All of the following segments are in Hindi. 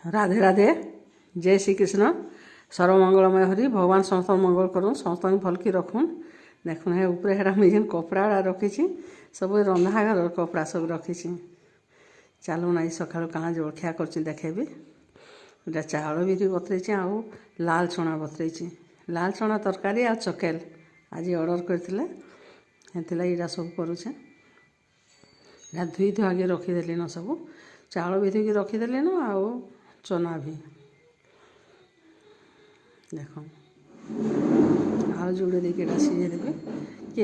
राधे राधे जय श्री कृष्ण सर्वमंगलमय हरि भगवान समस्त मंगल करूँ समस्त भल की रखुन देखुन हे ऊपर हेरा मुझे जेन कपड़ा रखी सब रंधा घर कपड़ा सब रखी चलो ना सका कहाँ जलखिया कर देखेबी इटा चाउल बिरी बतरे आउ लाल चना बतरे लाल चना तरकारी आ चकेल आज ऑर्डर करते यहाँ सब करुचे धुई धुआके रखीदेली न सब चाउल भी धुई रखीदेली न आउ चना भी देख आउ जोड़े देखिए सीझे देवे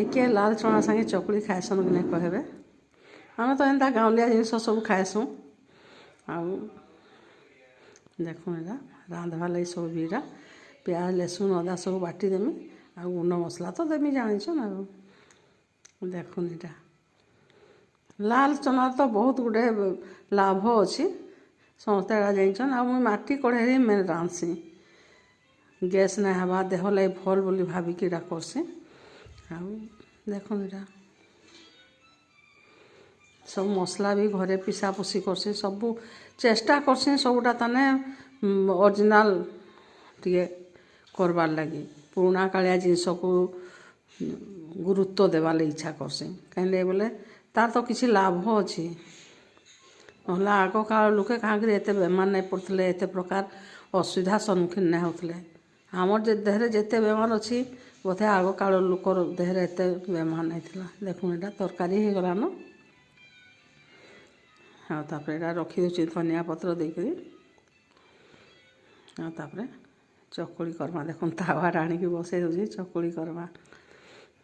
किए लाल चना संगे चकुली खाएसन कि नहीं कहबे आम तो एंता गाँवलिया जिनस सब खाएसुँ आउ देखो यहाँ रांधवा लगी सब बीरा प्याज लहसुन अदा सब बाटीदेमी आ गुंड मसला तो देमी जाच ना देखुन यहाँ लाल चना तो बहुत गुड़े लाभ अच्छी समस्ते जान आ माटी कढ़ाई में रांधसी गैस नहीं हवा देह लगे भल बोली भाविकी करसी आ देखो यहाँ सब मसला भी घरे पिसा पुसी करसी सब चेष्टा करसी सबूटा ताने ओरिजिनल टे करबार लगी पुराना कालिया जिनस को गुरुत्व देवार इच्छा करसी कहीं बोले तार तो किसी लाभ अच्छी ना आग काल लोके कहाँ एत बेमार नहीं पड़ते एत प्रकार असुविधा सम्मुखीन नहीं होते आमर देहरे जिते बेमार अच्छी बोधे आग काल लोकर देहरे एत बेमार नहीं था देखो यहाँ तरकारी हो गलान हाँ तापर रखी दूसरी धनिया पत्र देकर तापर चकुली करमा देख तावा आनिक बसई दूसरी चकुली करमा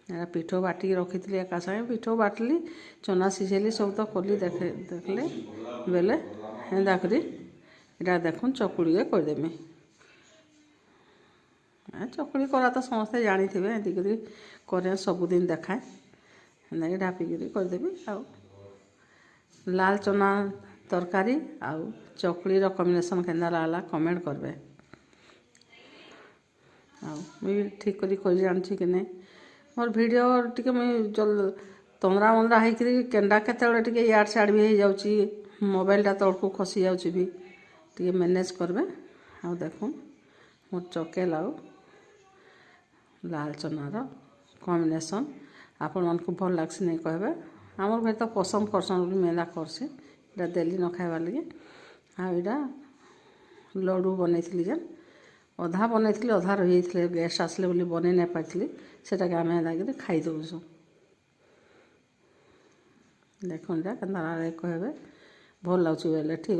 पिठो बाटिक रखी थी एका सागे पिठो बाटली चना सीझेली सब तो कली देखले बेले हेन्दा करी इटा देखुन चकुड़ी करदेमी चकुड़ी करा तो समस्ते जानी थे एंती करे सबुदिन देखाए हेन्दा ढापिकी करदेवी आउ लाल चना तरकारी आउ चकुड़ी कॉम्बिनेशन केन्दा लागला कमेंट करबे आउ ठीक कर जानी कि नहीं मोर वीडियो टी मुझे जल तंद्रा मंद्रा होकर केन्डा केत यार सियाड़ भी हो जाऊँगी मोबाइलटा तौक खसी जाऊँगी भी टी मैनेज करबे आ देखुन मोर चकेल आउ लाल चनार कॉम्बिनेशन आपण मन को भल लगसी नहीं कहबे आमर घर तो पसंद करसन मेदा करसी इटा देली न खाइबार लगे आ लड्डू बनई जेन अधा बनई अधा रही गैस आसले बोली बन नहीं पारी सेटा आम एदा खाई दौसु देखो कहबे भल लगे ठीक।